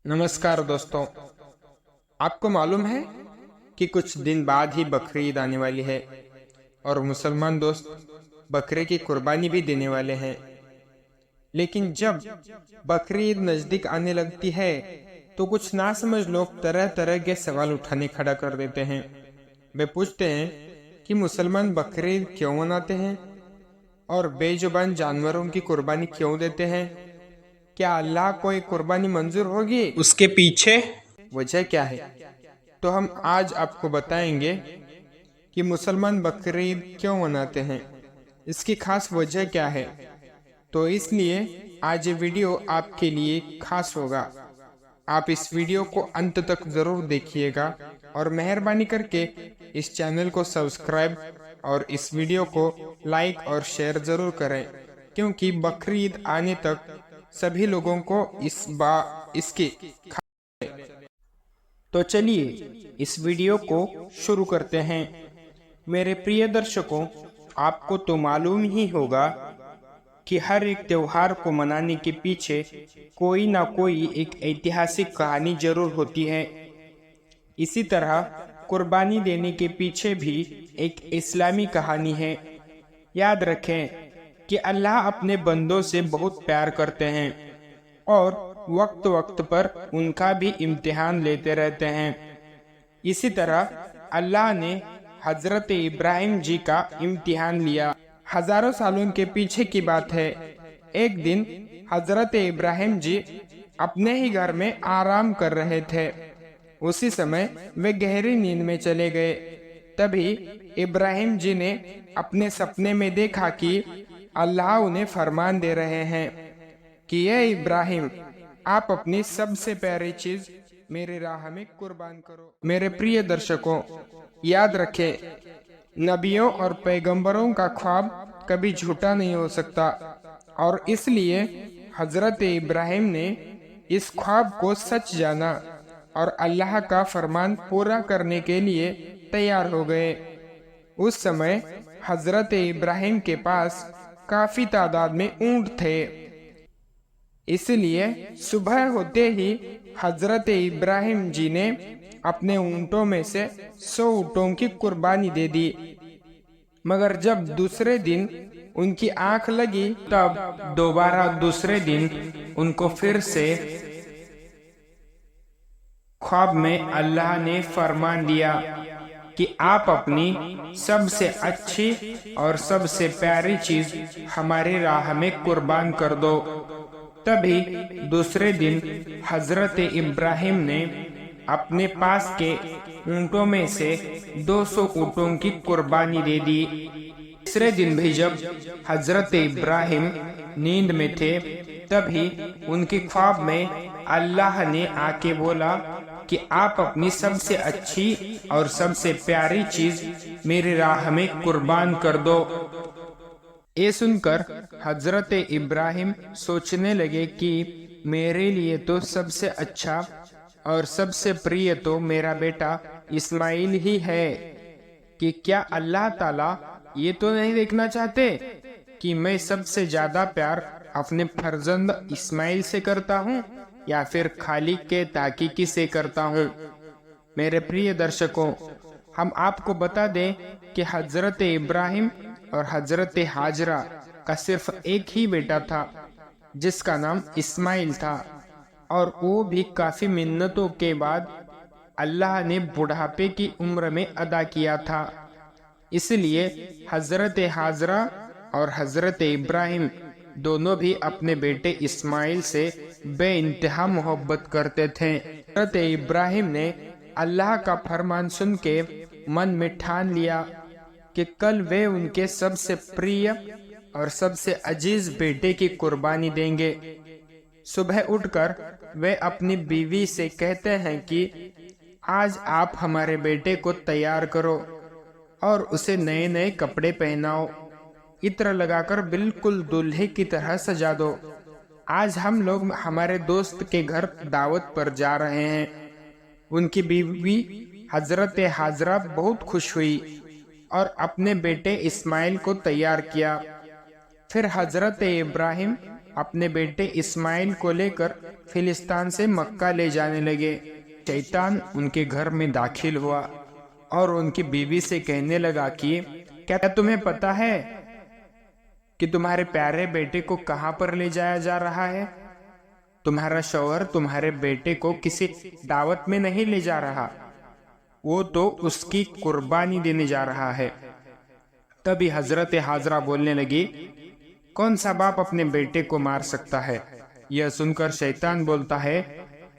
नमस्कार दोस्तों, आपको मालूम है कि कुछ दिन बाद ही बकरीद आने वाली है और मुसलमान दोस्त बकरे की कुर्बानी भी देने वाले हैं। लेकिन जब बकरीद नजदीक आने लगती है तो कुछ नासमझ लोग तरह तरह के सवाल उठाने खड़ा कर देते हैं। वे पूछते हैं कि मुसलमान बकरीद क्यों मनाते हैं और बेजुबान जानवरों की कुर्बानी क्यों देते हैं। क्या अल्लाह को एक कुर्बानी मंजूर होगी? उसके पीछे वजह क्या है? तो हम आज आपको बताएंगे कि मुसलमान बकरीद क्यों मनाते हैं, इसकी खास वजह क्या है। तो इसलिए आज ये वीडियो आपके लिए खास होगा। आप इस वीडियो को अंत तक जरूर देखिएगा और मेहरबानी करके इस चैनल को सब्सक्राइब और इस वीडियो को लाइक और शेयर जरूर करें, क्योंकि बकरीद आने तक सभी लोगों को इसकी तो चलिए इस वीडियो को शुरू करते हैं। मेरे प्रिय दर्शकों, आपको तो मालूम ही होगा कि हर एक त्योहार को मनाने के पीछे कोई ना कोई एक ऐतिहासिक कहानी जरूर होती है। इसी तरह कुर्बानी देने के पीछे भी एक इस्लामी कहानी है। याद रखें कि अल्लाह अपने बंदों से बहुत प्यार करते हैं और वक्त वक्त पर उनका भी इम्तिहान लेते रहते हैं। इसी तरह अल्लाह ने हजरत इब्राहिम जी का इम्तिहान लिया। हजारों सालों के पीछे की बात है। एक दिन हजरत इब्राहिम जी अपने ही घर में आराम कर रहे थे। उसी समय वे गहरी नींद में चले गए। तभी इब्राहिम जी ने अपने सपने में देखा कि अल्लाह उन्हें फरमान दे रहे हैं कि ये इब्राहिम, आप अपनी सबसे प्यारी चीज मेरे राह में कुर्बान करो। मेरे प्रिय दर्शकों, याद रखें, नबियों और पैगंबरों का ख्वाब कभी झूठा नहीं हो सकता और इसलिए हजरत इब्राहिम ने इस ख्वाब को सच जाना और अल्लाह का फरमान पूरा करने के लिए तैयार हो गए। उस समय हजरत इब्राहिम के पास काफी तादाद में ऊंट थे, इसलिए सुबह होते ही हजरत इब्राहिम जी ने अपने ऊंटों में से 100 ऊंटों की कुर्बानी दे दी। मगर जब दूसरे दिन उनकी आंख लगी तब दोबारा दूसरे दिन उनको फिर से ख्वाब में अल्लाह ने फरमान दिया कि आप अपनी सबसे अच्छी और सबसे प्यारी चीज हमारी राह में कुर्बान कर दो। तभी दूसरे दिन हजरत इब्राहिम ने अपने पास के ऊंटों में से 200 ऊंटों की कुर्बानी दे दी। तीसरे दिन भी जब हजरत इब्राहिम नींद में थे, तभी उनके ख्वाब में अल्लाह ने आके बोला कि आप अपनी सबसे अच्छी और सबसे प्यारी चीज मेरी राह में कुर्बान कर दो। ये सुनकर हजरत इब्राहिम सोचने लगे कि मेरे लिए तो सबसे अच्छा और सबसे प्रिय तो मेरा बेटा इस्माइल ही है, कि क्या अल्लाह ताला ये तो नहीं देखना चाहते कि मैं सबसे ज्यादा प्यार अपने फर्जंद इस्माइल से करता हूँ या फिर खालिक के ताकीकी से करता हूँ। मेरे प्रिय दर्शकों, हम आपको बता दें कि हजरत इब्राहिम और हजरत हाजरा का सिर्फ एक ही बेटा था जिसका नाम इस्माइल था, और वो भी काफी मिन्नतों के बाद अल्लाह ने बुढ़ापे की उम्र में अदा किया था। इसलिए हजरत हाजरा और हजरत इब्राहिम दोनों भी अपने बेटे इस्माइल से बेइंतहा मोहब्बत करते थे। हजरत इब्राहिम ने अल्लाह का फरमान सुन के मन में ठान लिया कि कल वे उनके सबसे प्रिय और सबसे अजीज बेटे की कुर्बानी देंगे। सुबह उठकर वे अपनी बीवी से कहते हैं कि आज आप हमारे बेटे को तैयार करो और उसे नए नए कपड़े पहनाओ, इत्र लगाकर बिल्कुल दूल्हे की तरह सजा दो। आज हम लोग हमारे दोस्त के घर दावत पर जा रहे हैं। उनकी बीवी हजरत हाजरा बहुत खुश हुई और अपने बेटे इस्माइल को तैयार किया। फिर हजरत इब्राहिम اپنے بیٹے اسماعیل کو لے کر فلسطین سے مکہ لے جانے لگے۔ شیطان ان کے گھر میں داخل ہوا اور ان کی بیوی سے کہنے لگا کہ کیا تمہیں پتا ہے کہ تمہارے پیارے بیٹے کو کہاں پر لے جایا جا رہا ہے؟ تمہارا شوہر تمہارے بیٹے کو کسی دعوت میں نہیں لے جا رہا، وہ تو اس کی قربانی دینے جا رہا ہے۔ تبھی حضرت حاجرہ بولنے لگی، کون سا باپ اپنے بیٹے کو مار سکتا ہے؟ یہ سن کر شیطان بولتا ہے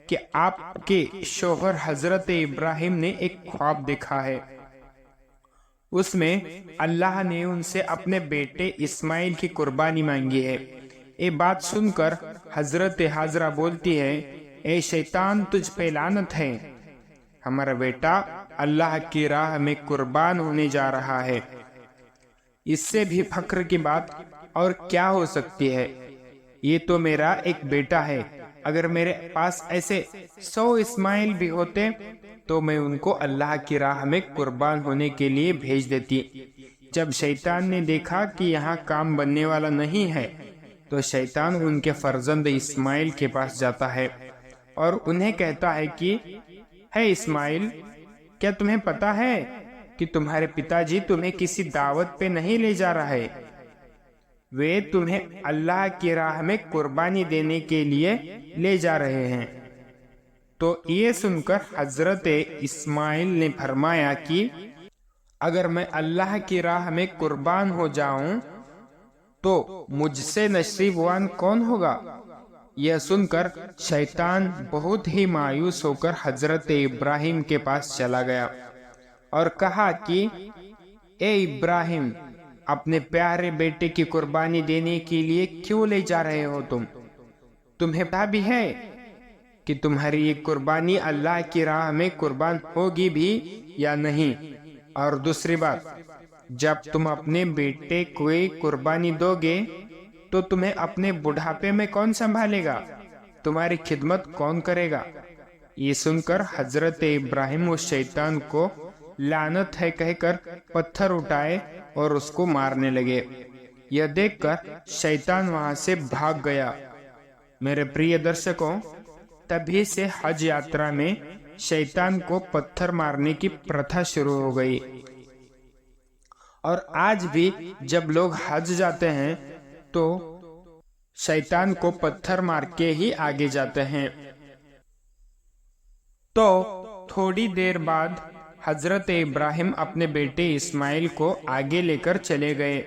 کہ آپ کے شوہر حضرت ابراہیم نے ایک خواب دیکھا ہے، اس میں اللہ نے ان سے اپنے بیٹے اسماعیل کی قربانی مانگی ہے۔ یہ بات سن کر حضرت حاجرہ بولتی ہے، اے شیطان، تجھ پہ لعنت ہے، ہمارا بیٹا اللہ کی راہ میں قربان ہونے جا رہا ہے۔ اس سے بھی فخر کی بات اور کیا ہو سکتی ہے؟ یہ تو میرا ایک بیٹا ہے، اگر میرے پاس ایسے 100 اسماعیل بھی ہوتے تو میں ان کو اللہ کی راہ میں قربان ہونے کے لیے بھیج دیتی۔ جب شیطان نے دیکھا کہ یہاں کام بننے والا نہیں ہے تو شیطان ان کے فرزند اسماعیل کے پاس جاتا ہے اور انہیں کہتا ہے کہ ہے اسماعیل، کیا تمہیں پتا ہے کہ تمہارے پتا جی تمہیں کسی دعوت پہ نہیں لے جا رہا ہے، وہ تمہیں اللہ کی راہ میں قربانی دینے کے لیے لے جا رہے ہیں۔ تو یہ سن کر حضرت اسماعیل نے فرمایا کہ اگر میں اللہ کی راہ میں قربان ہو جاؤں تو مجھ سے نصیبوان کون ہوگا؟ یہ سن کر شیطان بہت ہی مایوس ہو کر حضرت ابراہیم کے پاس چلا گیا اور کہا کہ اے ابراہیم، اپنے پیارے بیٹے کی قربانی دینے کے لیے کیوں لے جا رہے ہو تمہیں پتہ بھی ہے کہ تمہاری یہ قربانی اللہ کی راہ میں قربان ہوگی بھی یا نہیں؟ اور دوسری بات، جب تم اپنے بیٹے کو قربانی دو گے تو تمہیں اپنے بڑھاپے میں کون سنبھالے گا؟ تمہاری خدمت کون کرے گا؟ یہ سن کر حضرت ابراہیم اس شیطان کو لعنت ہے کہہ کر پتھر اٹھائے اور اس کو مارنے لگے۔ یہ دیکھ کر شیطان وہاں سے بھاگ گیا۔ میرے پریہ درشکوں، تبھی سے حج یاترا میں شیطان کو پتھر مارنے کی پرتھا شروع ہو گئی، اور آج بھی جب لوگ حج جاتے ہیں تو شیطان کو پتھر مار کے ہی آگے جاتے ہیں۔ تو تھوڑی دیر بعد حضرت ابراہیم اپنے بیٹے اسماعیل کو آگے لے کر چلے گئے،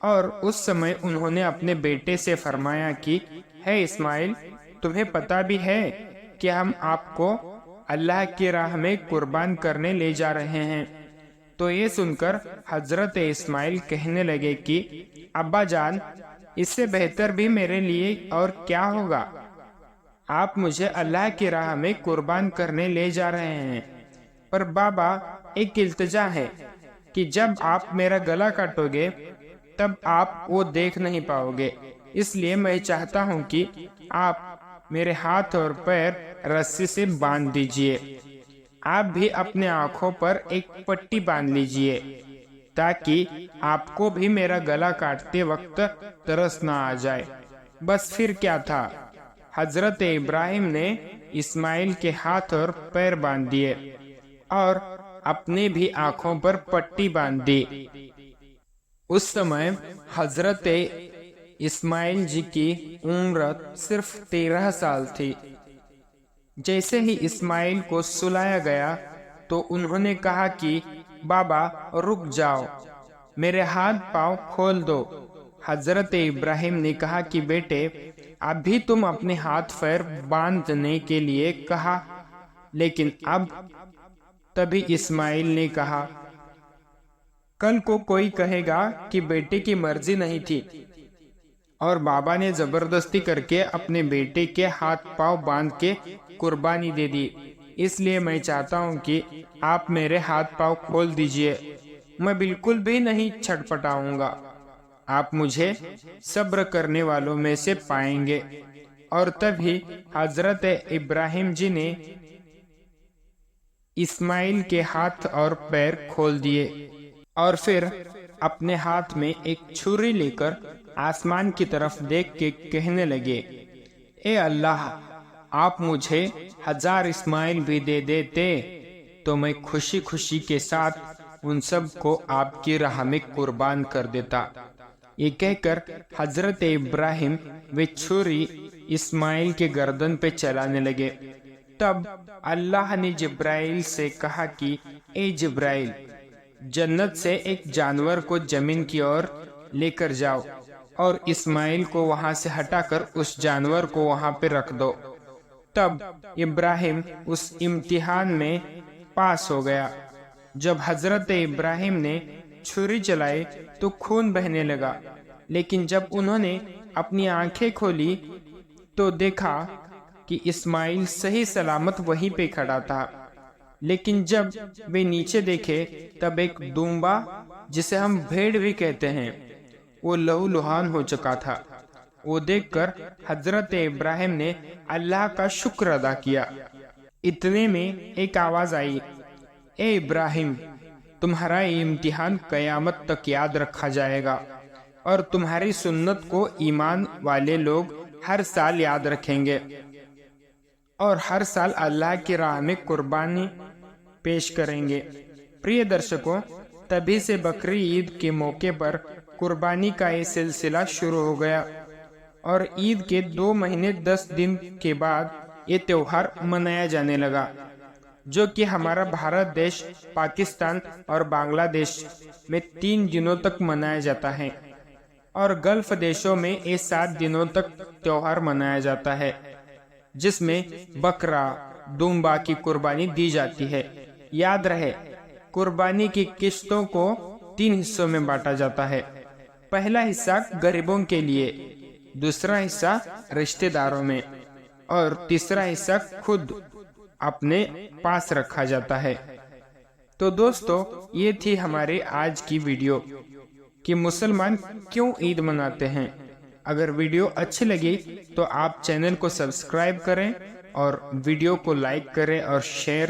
اور اس سمے انہوں نے اپنے بیٹے سے فرمایا کہ ہے اسماعیل، تمہیں پتہ بھی ہے کہ ہم آپ کو اللہ کی راہ میں قربان کرنے لے جا رہے ہیں۔ تو یہ سن کر حضرت اسماعیل کہنے لگے کہ ابا جان، اس سے بہتر بھی میرے لیے اور کیا ہوگا، آپ مجھے اللہ کی راہ میں قربان کرنے لے جا رہے ہیں، پر بابا ایک التجا ہے کہ جب آپ میرا گلا کاٹو گے تب آپ وہ دیکھ نہیں پاؤ گے، اس لیے میں چاہتا ہوں کہ آپ میرے ہاتھ اور پیر رسی سے باندھ دیجئے، آپ بھی اپنے آنکھوں پر ایک پٹی باندھ لیجئے تاکہ آپ کو بھی میرا گلا کاٹتے وقت ترس نہ آ جائے۔ بس پھر کیا تھا، حضرت ابراہیم نے اسماعیل کے ہاتھ اور پیر باندھ دیے اور اپنے بھی آنکھوں پر پٹی باندھ دی۔ اس سمے حضرت اسماعیل جی کی عمر صرف 13 سال تھی۔ جیسے ہی اسماعیل کو سلایا گیا تو انہوں نے کہا کہ بابا رک جاؤ، میرے ہاتھ پاؤں کھول دو۔ حضرت ابراہیم نے کہا کہ بیٹے، ابھی تم اپنے ہاتھ پیر باندھنے کے لیے کہا، لیکن اب؟ تبھی اسماعیل نے کہا، کل کو کوئی کہے گا کہ بیٹے کی مرضی نہیں تھی اور بابا نے زبردستی کر کے اپنے بیٹے کے ہاتھ پاؤں باندھ کے قربانی دے دی، اس لیے میں چاہتا ہوں کہ آپ میرے ہاتھ پاؤں کھول دیجئے، میں بالکل بھی نہیں چھٹپٹاؤں گا، آپ مجھے صبر کرنے والوں میں سے پائیں گے۔ اور تبھی حضرت ابراہیم جی نے اسماعیل کے ہاتھ اور پیر کھول دیے اور پھر اپنے ہاتھ میں ایک چھری لے کر आसमान की तरफ देख के कहने लगे, ए अल्लाह, आप मुझे 1000 इस्माइल भी दे देते तो मैं खुशी खुशी के साथ उन सब को आपकी राह में कुर्बान कर देता। ये कहकर हजरत इब्राहिम वे छुरी इस्माइल के गर्दन पे चलाने लगे। तब अल्लाह ने जिब्राइल से कहा कि ए जिब्राइल, जन्नत से एक जानवर को जमीन की ओर लेकर जाओ और इस्माइल को वहां से हटाकर उस जानवर को वहां पे रख दो। तब इब्राहिम उस इम्तिहान में पास हो गया। जब हजरत इब्राहिम ने छुरी चलाई तो खून बहने लगा, लेकिन जब उन्होंने अपनी आंखें खोली तो देखा कि इस्माइल सही सलामत वहीं पे खड़ा था। लेकिन जब वे नीचे देखे तब एक दूंबा, जिसे हम भेड़ भी कहते हैं, वो लहूलुहान हो चुका था। वो देखकर हजरत इब्राहिम ने अल्लाह का शुक्र अदा किया। इतने में एक आवाज आई, ए इब्राहिम, तुम्हारा ये इम्तिहान कयामत तक याद रखा जाएगा और तुम्हारी सुन्नत को ईमान वाले लोग हर साल याद रखेंगे और हर साल अल्लाह की राह में कुर्बानी पेश करेंगे। प्रिय दर्शकों, तभी से बकरी ईद के मौके पर कुर्बानी का ये सिलसिला शुरू हो गया और ईद के 2 महीने 10 दिन के बाद ये त्योहार मनाया जाने लगा, जो कि हमारा भारत देश, पाकिस्तान और बांग्लादेश में 3 दिनों तक मनाया जाता है और गल्फ देशों में ये 7 दिनों तक त्योहार मनाया जाता है, जिसमें बकरा दूंबा की कुर्बानी दी जाती है। याद रहे, कुर्बानी की किस्तों को 3 हिस्सों में बांटा जाता है। पहला हिस्सा गरीबों के लिए, दूसरा हिस्सा रिश्तेदारों में और तीसरा हिस्सा खुद अपने पास रखा जाता है। तो दोस्तों, ये थी हमारे आज की वीडियो कि मुसलमान क्यों ईद मनाते हैं। अगर वीडियो अच्छी लगी तो आप चैनल को सब्सक्राइब करें और वीडियो को लाइक करें और शेयर